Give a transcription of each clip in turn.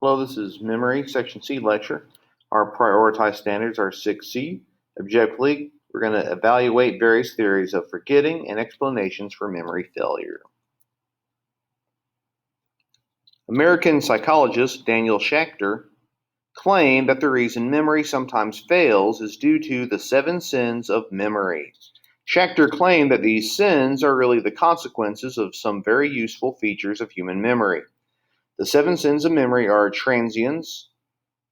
Hello, this is Memory Section C lecture. Our prioritized standards are 6C. Objectively, we're going to evaluate various theories of forgetting and explanations for memory failure. American psychologist Daniel Schacter claimed that the reason memory sometimes fails is due to the 7 sins of memory. Schacter claimed that these sins are really the consequences of some very useful features of human memory. The 7 sins of memory are transience,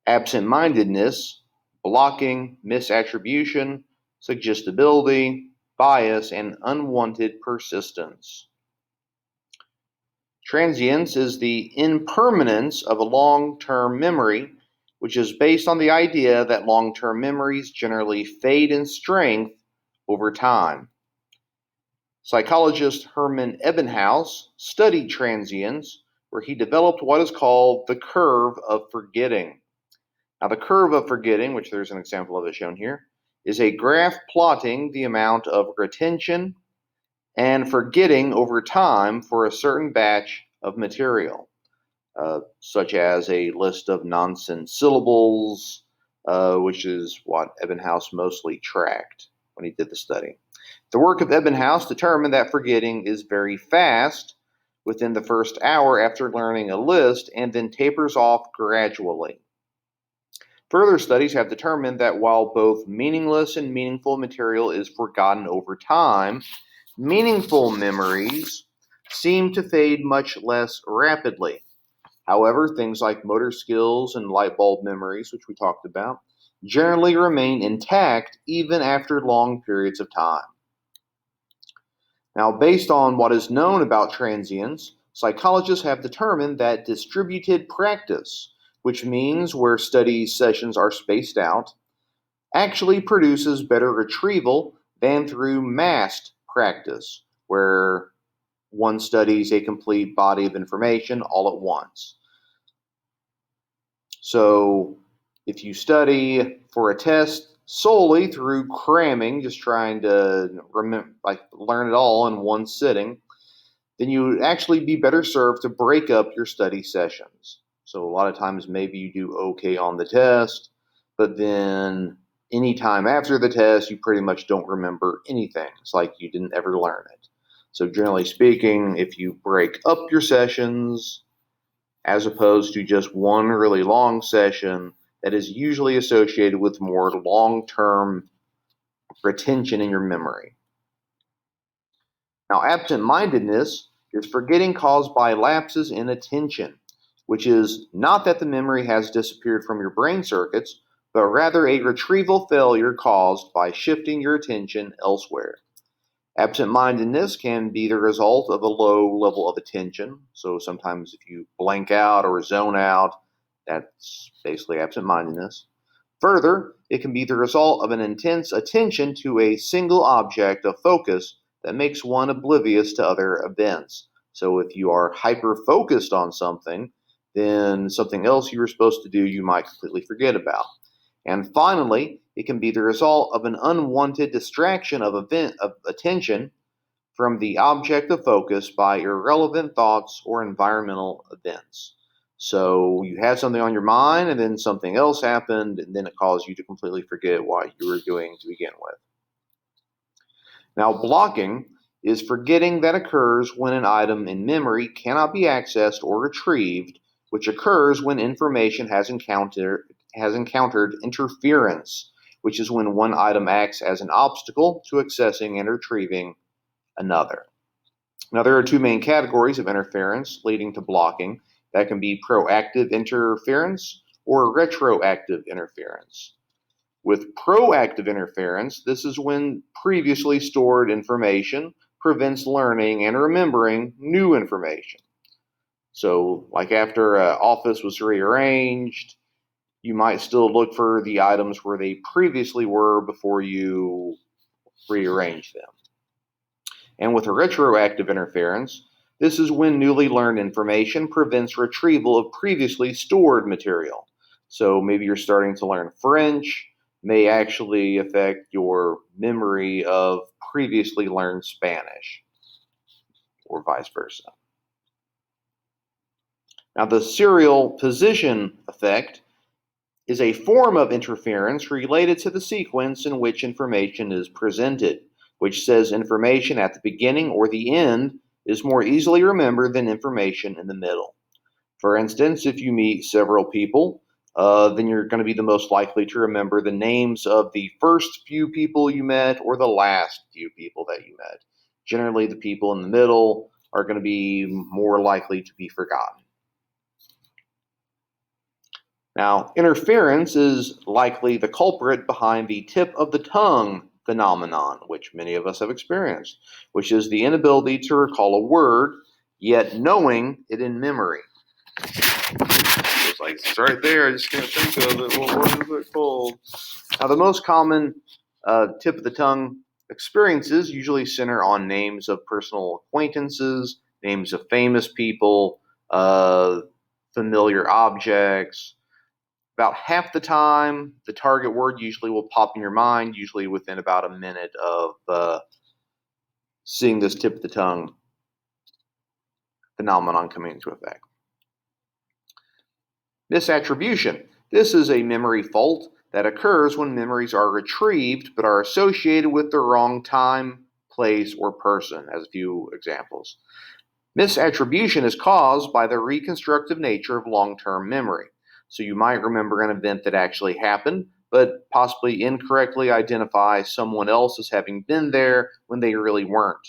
absent-mindedness, blocking, misattribution, suggestibility, bias, and unwanted persistence. Transience is the impermanence of a long-term memory, which is based on the idea that long-term memories generally fade in strength over time. Psychologist Hermann Ebbinghaus studied transience, where he developed what is called the curve of forgetting. Now, the curve of forgetting, which there's an example of it shown here, is a graph plotting the amount of retention and forgetting over time for a certain batch of material, such as a list of nonsense syllables, which is what Ebbinghaus mostly tracked when he did the study. The work of Ebbinghaus determined that forgetting is very fast within the first hour after learning a list and then tapers off gradually. Further studies have determined that while both meaningless and meaningful material is forgotten over time, meaningful memories seem to fade much less rapidly. However, things like motor skills and light bulb memories, which we talked about, generally remain intact even after long periods of time. Now, based on what is known about transience, psychologists have determined that distributed practice, which means where study sessions are spaced out, actually produces better retrieval than through massed practice, where one studies a complete body of information all at once. So if you study for a test solely through cramming, just trying to learn it all in one sitting, then you would actually be better served to break up your study sessions. So a lot of times maybe you do okay on the test, but then any time after the test, you pretty much don't remember anything. It's like you didn't ever learn it. So generally speaking, if you break up your sessions, as opposed to just one really long session, that is usually associated with more long-term retention in your memory. Now, absent-mindedness is forgetting caused by lapses in attention, which is not that the memory has disappeared from your brain circuits, but rather a retrieval failure caused by shifting your attention elsewhere. Absent-mindedness can be the result of a low level of attention. So sometimes if you blank out or zone out, that's basically absent-mindedness. Further, it can be the result of an intense attention to a single object of focus that makes one oblivious to other events. So if you are hyper-focused on something, then something else you were supposed to do you might completely forget about. And finally, it can be the result of an unwanted distraction of attention from the object of focus by irrelevant thoughts or environmental events. So you had something on your mind, and then something else happened, and then it caused you to completely forget what you were doing to begin with. Now, blocking is forgetting that occurs when an item in memory cannot be accessed or retrieved, which occurs when information has encountered interference, which is when one item acts as an obstacle to accessing and retrieving another. Now, there are two main categories of interference leading to blocking. That can be proactive interference or retroactive interference. With proactive interference, this is when previously stored information prevents learning and remembering new information. So, like after an office was rearranged, you might still look for the items where they previously were before you rearrange them. And with a retroactive interference, this is when newly learned information prevents retrieval of previously stored material. So maybe you're starting to learn French, may actually affect your memory of previously learned Spanish, or vice versa. Now, the serial position effect is a form of interference related to the sequence in which information is presented, which says information at the beginning or the end is more easily remembered than information in the middle. For instance, if you meet several people, then you're going to be the most likely to remember the names of the first few people you met or the last few people that you met. Generally, the people in the middle are going to be more likely to be forgotten. Now, interference is likely the culprit behind the tip of the tongue phenomenon, which many of us have experienced, which is the inability to recall a word, yet knowing it in memory. It's like, it's right there, I just can't think of it. What is it called? Now, the most common tip of the tongue experiences usually center on names of personal acquaintances, names of famous people, familiar objects. About half the time, the target word usually will pop in your mind, usually within about a minute of seeing this tip of the tongue phenomenon coming into effect. Misattribution. This is a memory fault that occurs when memories are retrieved but are associated with the wrong time, place, or person, as a few examples. Misattribution is caused by the reconstructive nature of long-term memory. So you might remember an event that actually happened, but possibly incorrectly identify someone else as having been there when they really weren't.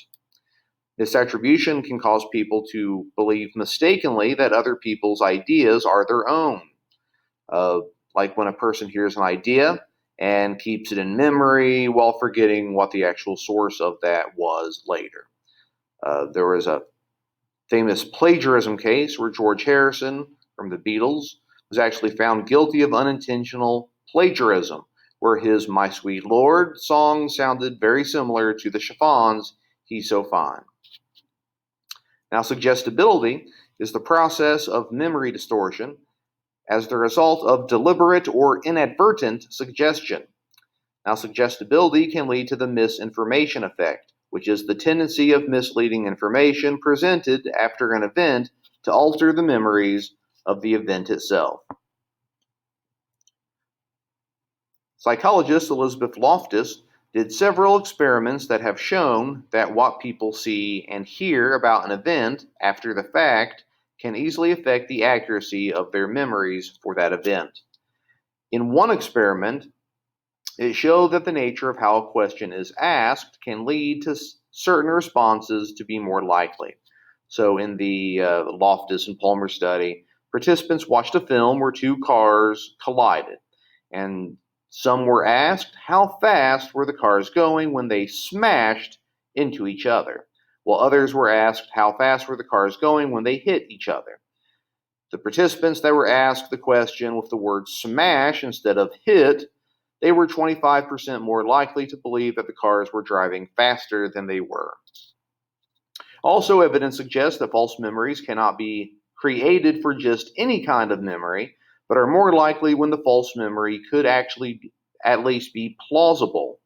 Misattribution can cause people to believe mistakenly that other people's ideas are their own. Like when a person hears an idea and keeps it in memory while forgetting what the actual source of that was later. There was a famous plagiarism case where George Harrison from the Beatles was actually found guilty of unintentional plagiarism, where his My Sweet Lord song sounded very similar to the Chiffons' He's So Fine. Now, suggestibility is the process of memory distortion as the result of deliberate or inadvertent suggestion. Now, suggestibility can lead to the misinformation effect, which is the tendency of misleading information presented after an event to alter the memories of the event itself. Psychologist Elizabeth Loftus did several experiments that have shown that what people see and hear about an event after the fact can easily affect the accuracy of their memories for that event. In one experiment, it showed that the nature of how a question is asked can lead to certain responses to be more likely. So in the Loftus and Palmer study, participants watched a film where two cars collided, and some were asked how fast were the cars going when they smashed into each other, while others were asked how fast were the cars going when they hit each other. The participants that were asked the question with the word smash instead of hit, they were 25% more likely to believe that the cars were driving faster than they were. Also, evidence suggests that false memories cannot be created for just any kind of memory, but are more likely when the false memory could actually at least be plausible.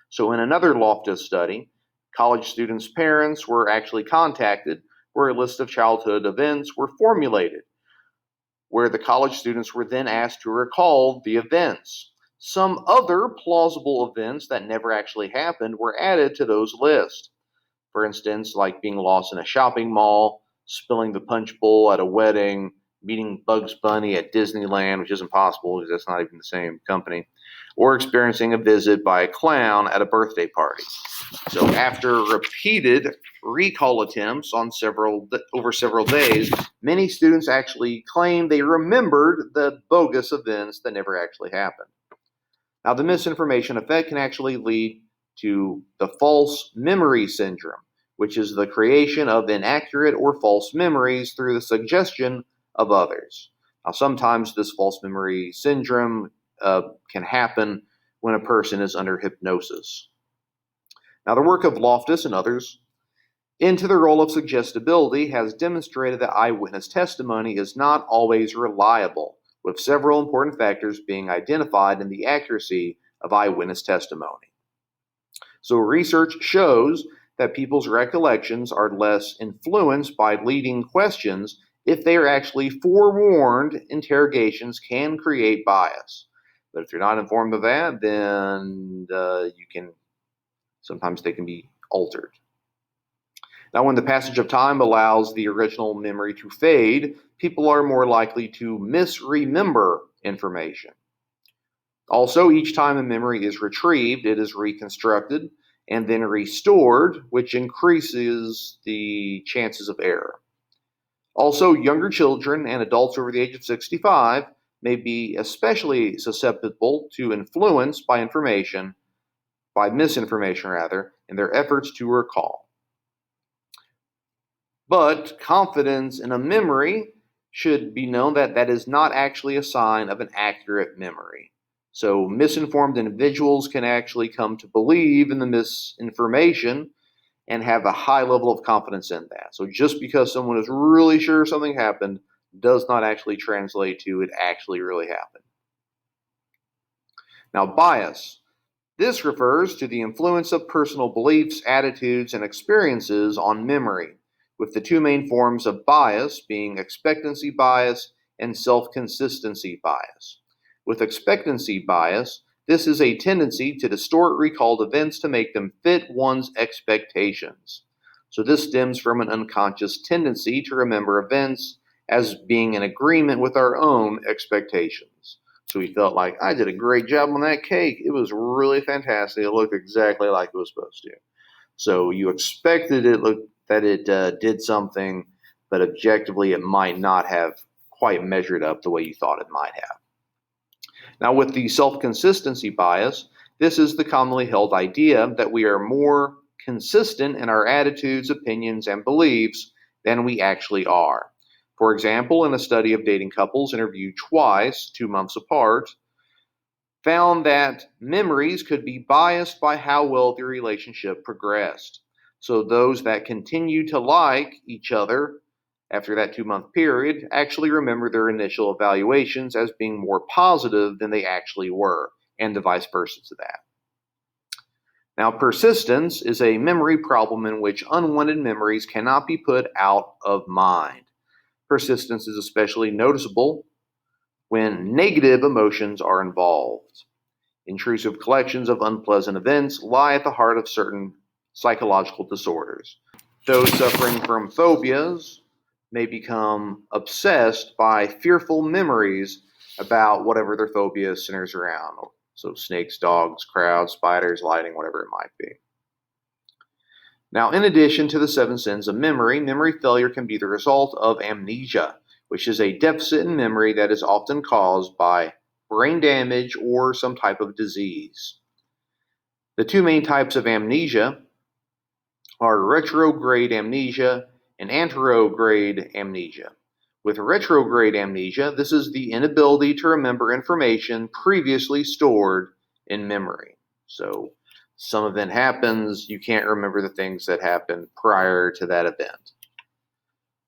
So in another Loftus study, college students' parents were actually contacted where a list of childhood events were formulated, where the college students were then asked to recall the events. Some other plausible events that never actually happened were added to those lists. For instance, like being lost in a shopping mall, spilling the punch bowl at a wedding, meeting Bugs Bunny at Disneyland, which isn't possible because that's not even the same company, or experiencing a visit by a clown at a birthday party. So after repeated recall attempts on over several days, many students actually claimed they remembered the bogus events that never actually happened. Now, the misinformation effect can actually lead to the false memory syndrome, which is the creation of inaccurate or false memories through the suggestion of others. Now, sometimes this false memory syndrome can happen when a person is under hypnosis. Now, the work of Loftus and others into the role of suggestibility has demonstrated that eyewitness testimony is not always reliable, with several important factors being identified in the accuracy of eyewitness testimony. So research shows that people's recollections are less influenced by leading questions If they are actually forewarned, interrogations can create bias. But if they're not informed of that, then sometimes they can be altered. Now, when the passage of time allows the original memory to fade, people are more likely to misremember information. Also, each time a memory is retrieved, it is reconstructed and then restored, which increases the chances of error. Also, younger children and adults over the age of 65 may be especially susceptible to influence by misinformation rather, in their efforts to recall. But confidence in a memory should be known that that is not actually a sign of an accurate memory. So misinformed individuals can actually come to believe in the misinformation and have a high level of confidence in that. So just because someone is really sure something happened does not actually translate to it actually really happened. Now, bias. This refers to the influence of personal beliefs, attitudes, and experiences on memory, with the two main forms of bias being expectancy bias and self-consistency bias. With expectancy bias, this is a tendency to distort recalled events to make them fit one's expectations. So this stems from an unconscious tendency to remember events as being in agreement with our own expectations. So we felt like, I did a great job on that cake. It was really fantastic. It looked exactly like it was supposed to. So you expected that it did something, but objectively it might not have quite measured up the way you thought it might have. Now, with the self-consistency bias, this is the commonly held idea that we are more consistent in our attitudes, opinions, and beliefs than we actually are. For example, in a study of dating couples interviewed twice, 2 months apart, found that memories could be biased by how well the relationship progressed. So those that continue to like each other after that 2-month period actually remember their initial evaluations as being more positive than they actually were, and the vice versa to that. Now, persistence is a memory problem in which unwanted memories cannot be put out of mind. Persistence is especially noticeable when negative emotions are involved. Intrusive collections of unpleasant events lie at the heart of certain psychological disorders. Those suffering from phobias may become obsessed by fearful memories about whatever their phobia centers around. So snakes, dogs, crowds, spiders, lighting, whatever it might be. Now, in addition to the 7 sins of memory, memory failure can be the result of amnesia, which is a deficit in memory that is often caused by brain damage or some type of disease. The two main types of amnesia are retrograde amnesia and anterograde amnesia. With retrograde amnesia, this is the inability to remember information previously stored in memory. So some event happens, you can't remember the things that happened prior to that event.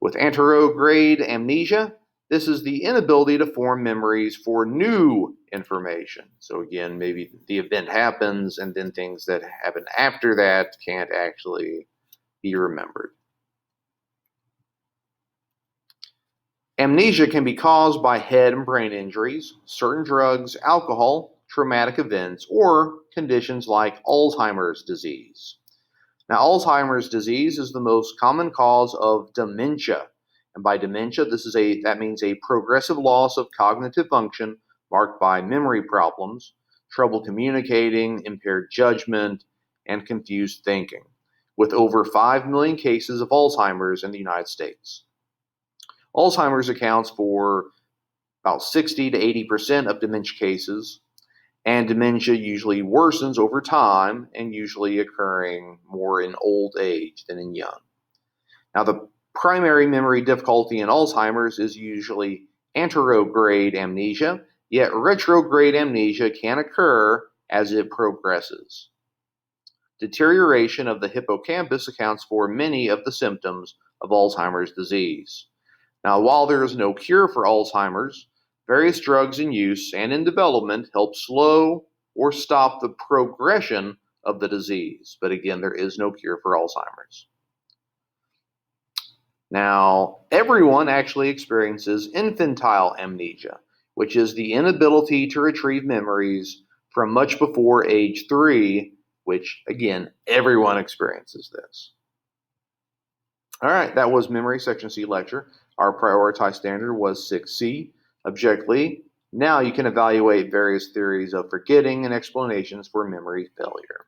With anterograde amnesia, this is the inability to form memories for new information. So again, maybe the event happens and then things that happen after that can't actually be remembered. Amnesia can be caused by head and brain injuries, certain drugs, alcohol, traumatic events, or conditions like Alzheimer's disease. Now, Alzheimer's disease is the most common cause of dementia. And by dementia, that means a progressive loss of cognitive function marked by memory problems, trouble communicating, impaired judgment, and confused thinking, with over 5 million cases of Alzheimer's in the United States. Alzheimer's accounts for about 60 to 80% of dementia cases, and dementia usually worsens over time and usually occurring more in old age than in young. Now, the primary memory difficulty in Alzheimer's is usually anterograde amnesia, yet retrograde amnesia can occur as it progresses. Deterioration of the hippocampus accounts for many of the symptoms of Alzheimer's disease. Now, while there is no cure for Alzheimer's, various drugs in use and in development help slow or stop the progression of the disease. But again, there is no cure for Alzheimer's. Now, everyone actually experiences infantile amnesia, which is the inability to retrieve memories from much before age 3, which, again, everyone experiences this. All right, that was Memory Section C lecture. Our prioritized standard was 6C, objectively. Now you can evaluate various theories of forgetting and explanations for memory failure.